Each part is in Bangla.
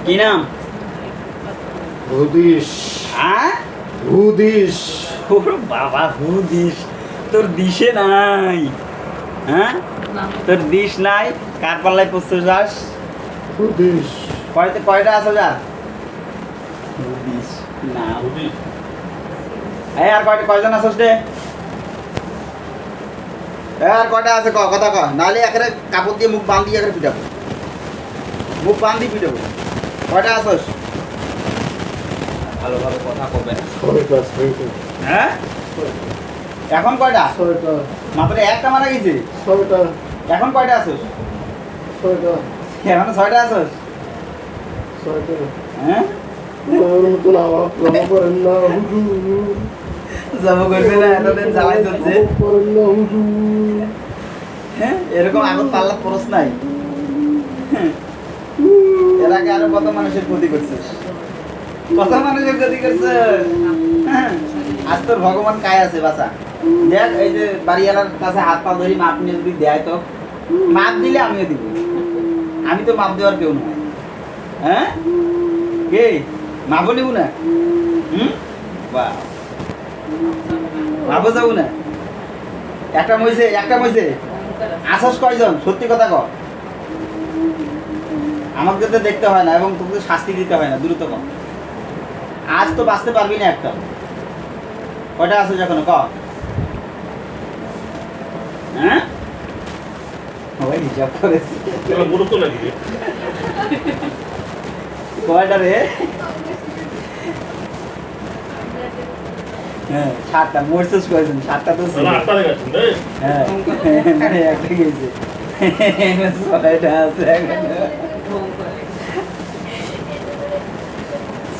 কি নাম? হুদিস। হ্যাঁ হুদিস। ওর বাবা হুদিস, তোর দিশে নাই। হ্যাঁ তোর দিশ নাই, কার পাল্লায় পড়তে যাস? হুদিস। কয়টা আছে যা? হুদিস না। এই আর কয়জন আছিস রে? আর কয়টা আছে কথা ক, নাহলে একেবারে কাপড় দিয়ে মুখ বাঁধ দিয়ে একেবারে পিটাবো, মুখ বাঁধ দিয়ে পিটাবো। কয়টা আছিস? ভালোভাবে কথা কবে। ছয়টা। হ্যাঁ এখন কয়টা? ছয়টা। মাত্র একটা মারা গেছে। ছয়টা। এখন কয়টা আছিস? ছয়টা। এখন 6টা আছিস। ছয়টা। হ্যাঁ ওর মতন আমার জমা করেন না হুজুর। জমা করবে না, এতদিন জ্বালাই চলছে। করেন না হুজুর। হ্যাঁ এরকম আগত পাল্লা পরশ নাই। এর আগে আরো কত মানুষের ক্ষতি করছিস, কত মানুষের ক্ষতি করছিস। হ্যাঁ, আজ তোর ভগবান কায় আছে বাসা। দেখ এই যে বাড়িওয়ালার কাছে হাত পা ধরি মাপ নিয়ে যদি দেয়, তো মাপ দিলে আমিও দিব। আমি তো মাপ দেওয়ার কেউ নয়। হ্যাঁ কে মাপও নিব না? বাহ, মাপও যাবো না। একটা মইছে আসস কয়জন? সত্যি কথা কর। আমাকে তো দেখতে হয় না এবং তোকে শাস্তি দিতে হয় না, দ্রুত কর। আজ তো বাঁচতে পারবি না একটা। কয়টা আছে যখন ক? হ্যাঁ সবাই হিসাব করেছে। কয়টা রে? হ্যাঁ 7টা। মরছিস কয়জন? 7টা তো ছিল। হ্যাঁ একটা গেছে। 6টা আছে এখানে।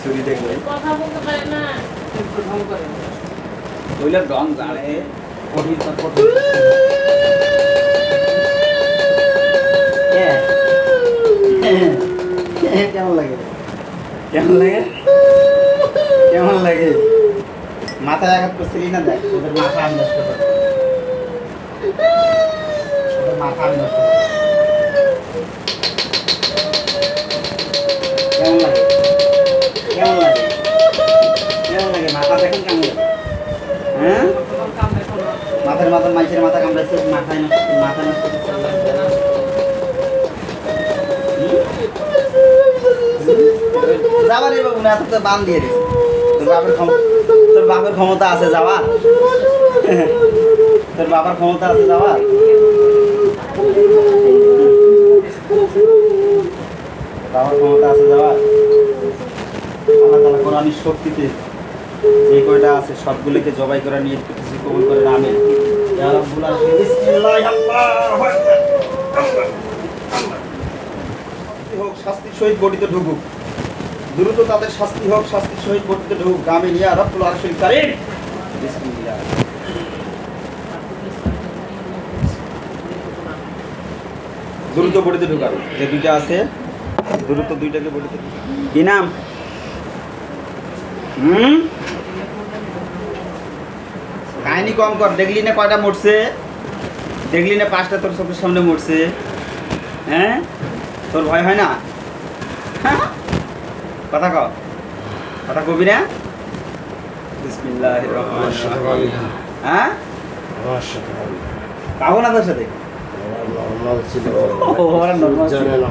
ছুরি দেখলে কথা বলতে পারে না, ওইলা ডং জানে কঠিন তো কঠিন। কেমন লাগে? কেমন লাগে? কেমন লাগে? মাথায় আঘাত করছিলি না? দেখ ওদের মাথা আমি নষ্ট করবো, ওদের মাথা আমি নষ্ট করবো। কেমন লাগে? কেমন লাগে? কেমন লাগে? মাথা দেখুন কেমন লাগে? হ্যাঁ মাথার মানুষের মাথা কামড়াচ্ছে, মাথায় নষ্ট, মাথা নষ্ট করছে। যাবার রে বাবু, না তো বান দিয়ে দিস। তোর বাপের ক্ষমতা আছে যাওয়ার? তোর বাবার ক্ষমতা আছে যাওয়ার? বাবার ক্ষমতা আছে যাওয়ার? আল্লাহ তাআলা কোরআনের শক্তিতে যে কয়টা আছে সবগুলোকে জবাই করে নিয়ে কিছু কবুল করে। আমিন ইয়া রাব্বুল আলামিন। বিসমিল্লাহ, আল্লাহু আকবার। হোক শাস্তির সহিত গঠিত ঢুকুক, দ্রুত তাদের শাস্তি হোক, শাস্তির সহিত গঠিত ঢুকুক। আমিন ইয়া রাব্বুল আরশিল কারীম। বিসমিল্লাহ। দ্রুত বডিতে ঢুকাবে। যে দুইটা আছে দ্রুত দুইটাকে বডিতে ঢুকাবে। কি নাম? কাহিনী কম কর। দেখলি না কয়টা মরছে? দেখলি না 5টা তোর চোখের সামনে মরছে? হ্যাঁ তোর ভয় হয় না? কথা ক, কথা কবি না? বিসমিল্লাহির রহমানির রহিম। হ্যাঁ কাবো না তোর সাথে? নর্মাল ছিল। ওরা নরমাল ছিল। জানে না।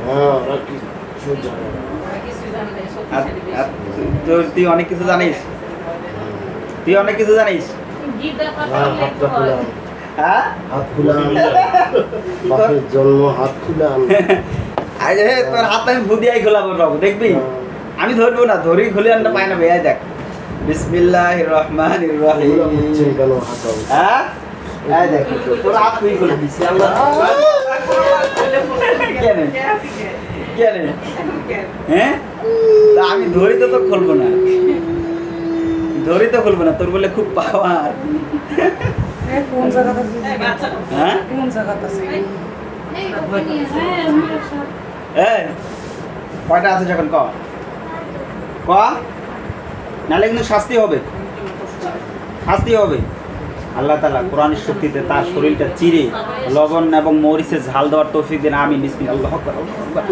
হ্যাঁ ওরা কিছু জানে না। তুই অনেক কিছু জানিস? তুই অনেক কিছু জানিস? হাতটা খুলাম। হ্যাঁ হাত খুলাম। বাপের জন্ম হাত খুলাম। আরে তোর হাত আমি ভুদিয়াই খোলাবো বাবু, দেখবি? আমি ধরবো না, ধরি খুলে আনতে পাই না ভাইয়া। দেখ বিসমিল্লাহির রহমানির রহিম। কেন হাত? হ্যাঁ এই দেখ তোর হাত তুই খুলে দিছি। আল্লাহ কেন কেন? হ্যাঁ তা আমি ধরি তো খুলবো না, ধরি তো খুলবো না। তোর বলে খুব পাওয়ার। কোন জায়গাটা? হ্যাঁ কোন জায়গাটা? এই কয়টা আছে যখন ক ক, নাহলে কিন্তু শাস্তি হবে, শাস্তি হবে। আল্লাহ তাআলা কোরআনের শক্তিতে তার শরীরটা চিরে লবণ এবং মরিচের ঝাল দেওয়ার তৌফিক দেন আমিন বিসমিল্লাহ আল্লাহু আকবার আল্লাহু আকবার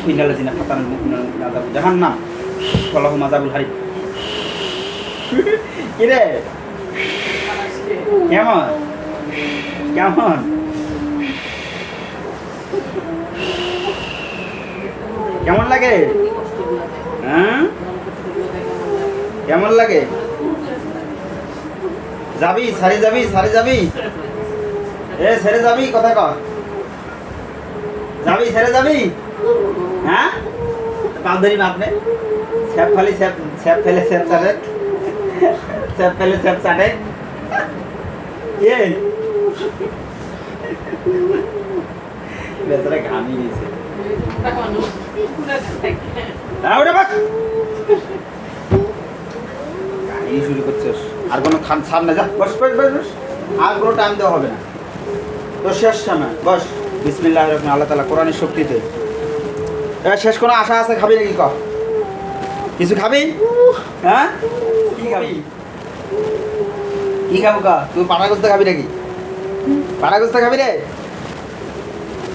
ইন্নাল্লাযিনা ফাতানুল মুমিনিনা আযাবু জাহান্নাম ওয়ালাহুম আযাবুল হারিক কি রে কেমন কেমন কেমন লাগে হ্যাঁ কেমন লাগে যাবি সারি যাবি এ ছেড়ে যাবি কথা কর যাবি ছেড়ে যাবি হ্যাঁ পাল ধরি আপনি স্যাপ ফালি স্যাপ ফেলে স্যাপ চাটে স্যাপ ফেলে স্যাপ চাটে এ বেচারা ঘামি গেছে কাহিনী শুরু করছিস আর কোনো খান ছাড় না যা বস বস বস বস আর কোনো টাইম দেওয়া হবে না তো শেষ সময় বস বিসমিল্লাহির রহমানির আল্লাহ তাআলা কোরআনের শক্তিতে শেষ কোনো আশা আছে খাবি নাকি ক কিছু খাবি হ্যাঁ কি খাবি কি খাবো কা তুই পাড়া গোস্ত খাবি নাকি পাড়া গোস্ত খাবি রে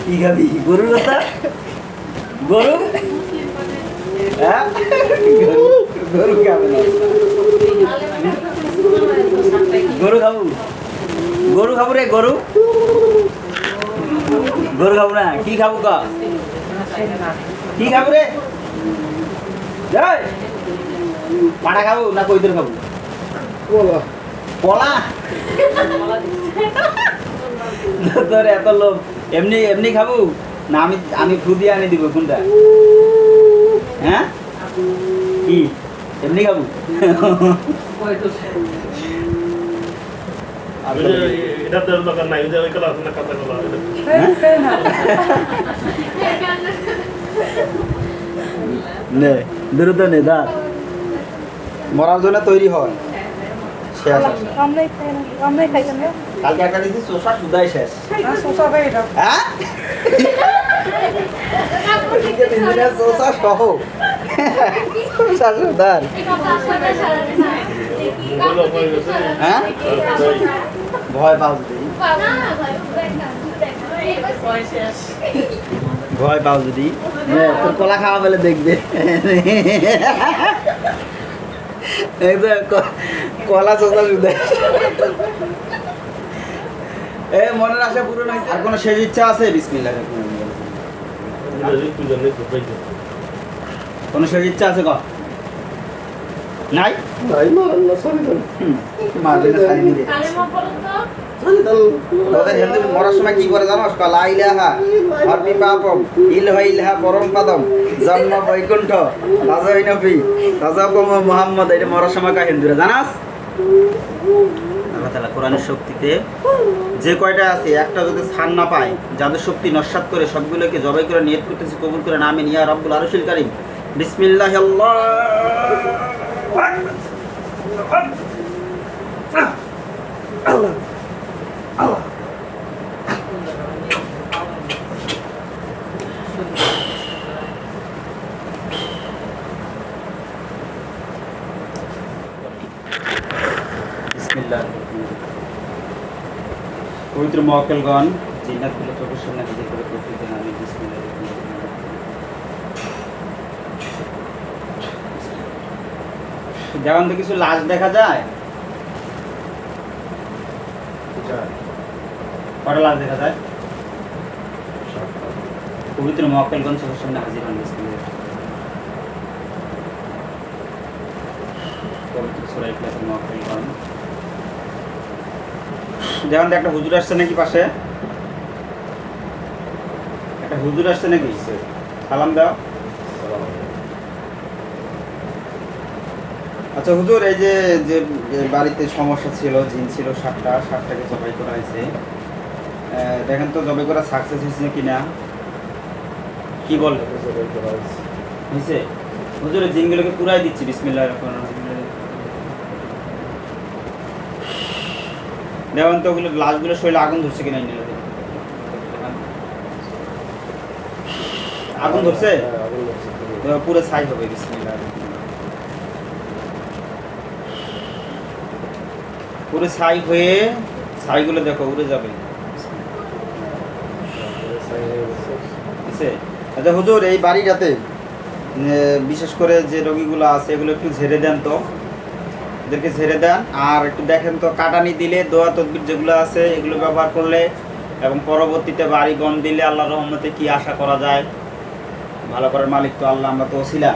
কি খাবি গরুর গোস্ত গরু হ্যাঁ গরু খাবে না গরু খাবো রে গরু খাবো না কি খাবো কা কি খাবো রে পাড়া খাবো না কৈতর খাবো পলা তোর এত লোভ এমনি এমনি খাবো না আমি ফু দিয়ে আনি দিব কোনটা হ্যাঁ কি এমনি খাবো নে দ্রুত নে দা মরার জন্য তৈরি হয় শেষ আমরাই খাই না কালকে একটা দিচ্ছি চোষা সুদাই শেষ শোষা খাই এটা হ্যাঁ চোষা সহ চোষা সুদার হ্যাঁ ভয় পাও যদি ভয় পাও যদি তোর কলা খাওয়া বলে দেখবে কলা চোষা সুদাই এ মনের আশা পূরণ হয়েছে আর কোনো শেষ ইচ্ছা আছে বিসমিল্লাহ কোনো শেষ ইচ্ছা আছে ক নাই মারবে না ছাড়ি দিবে তোদের হিন্দু মরার সময় কি করে জানোস লা ইলাহা হরপি পাপম ইলাহা পরম পাদম জন্ম বৈকুণ্ঠ রাজৈনবী রাজাপম মুহাম্মদ এটা মরার সময় কা হিন্দুরা জানাস আল্লাহ তাআলা কোরআনের শক্তিতে যে কয়টা আছে একটা যদি ছাড় না পায় যাদের শক্তি নস্যাৎ করে সবগুলোকে জবাই করে নিয়ত করতেছি কবুল করে আমিন ইয়া রাব্বুল আরশিল কারীম বিসমিল্লাহি আল্লাহ পবিত্র মওয়াক্কেলগণ জিন্নাতগুলো চোখের সামনে হাজির করে প্রকৃতি নামে বিসমিল্লাহ যেমন তো কিছু লাশ দেখা যায় কটা লাশ দেখা যায় পবিত্র মওয়াক্কেলগণ চোখের সামনে হাজির হন বিসমিল্লাহ পবিত্র সূরা ইখলাস মওয়াক্কেলগণ যেমন একটা হুজুর আসছে নাকি পাশে একটা হুজুর আসছে নাকি সালাম দাও আচ্ছা হুজুর এই যে যে বাড়িতে সমস্যা ছিল জিন ছিল 7টাকে জবাই করা হয়েছে দেখেন তো জবাই করা সাকসেস হয়েছে কিনা কি বল হয়েছে হুজুর জিনগুলোকে পুরাই দিচ্ছি বিসমিল্লাহির রহমানির রহিম দেখুন তো ওগুলো লাশগুলো শরীরে আগুন ধরছে কিনা আগুন ধরছে পুরো ছাই হবে বিসমিল্লাহ পুরো ছাই হয়ে ছাইগুলো দেখো উড়ে যাবে। আচ্ছা হুজুর, এই বাড়িটাতে বিশেষ করে যে রোগীগুলো আছে এগুলো একটু ঝেড়ে দেন তো, এদেরকে ঝেড়ে দেন। আর একটু দেখেন তো কাটানি দিলে দোয়া তদবির যেগুলো আছে এগুলো ব্যবহার করলে এবং পরবর্তীতে বাড়ি বন দিলে আল্লাহর রহমতে কি আশা করা যায়। ভালো করার মালিক তো আল্লাহ, আমরা তো ওসিলা।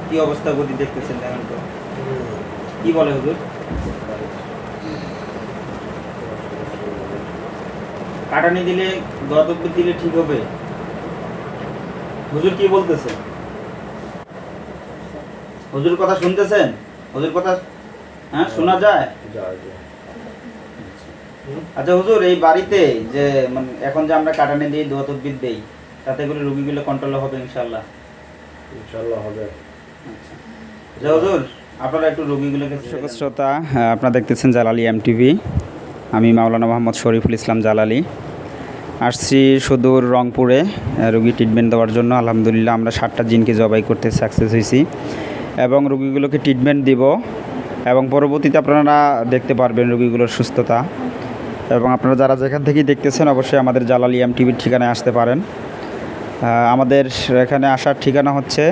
কি অবস্থা গতি দেখতেছেন দেখেন তো, কি বলে হুজুর? কাটানি দিলে দোয়া তদবির দিলে ঠিক হবে। হুজুর কি বলতেছে? হুজুর কথা শুনতেছেন? হুজুর কথা হ্যাঁ শোনা যায়? আচ্ছা হুজুর, এই বাড়িতে যে মানে এখন যে আমরা কাটানি দিই দোয়া তদবির দেই, তাতে করে রোগীগুলো কন্ট্রোল হবে ইনশাআল্লাহ? ইনশাআল্লাহ হবে। আচ্ছা হুজুর, আপনারা একটু রোগীগুলোকে শ্রোতা, আপনারা দেখতেছেন জালালি এমটিভি। আমি মাওলানা মোহাম্মদ শরীফুল ইসলাম জালালি আসছি সুদূর রংপুরে রোগী ট্রিটমেন্ট দেওয়ার জন্য। আলহামদুলিল্লাহ আমরা 7টা জিনকে জবাই করতে সাকসেস হয়েছি এবং রোগীগুলোকে ট্রিটমেন্ট দিব এবং পরবর্তীতে আপনারা দেখতে পারবেন রোগীগুলোর সুস্থতা। এবং আপনারা যারা যেখান থেকেই দেখতেছেন অবশ্যই আমাদের জালালি এমটিভির ঠিকানায় আসতে পারেন। আমাদের এখানে আসার ঠিকানা হচ্ছে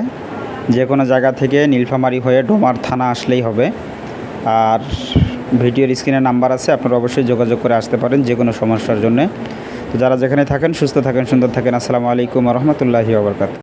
যে কোনো জায়গা থেকে নীলফামারী হয়ে ডোমার থানা আসলেই হবে। আর ভিডিওর স্ক্রিনে নাম্বার আছে, আপনারা অবশ্যই যোগাযোগ করে আসতে পারেন যে কোনো সমস্যার জন্যে। তো যারা যেখানে থাকেন সুস্থ থাকেন, সুন্দর থাকেন। আসসালামু আলাইকুম ওয়া রাহমাতুল্লাহি ওয়া বারাকাতুহু।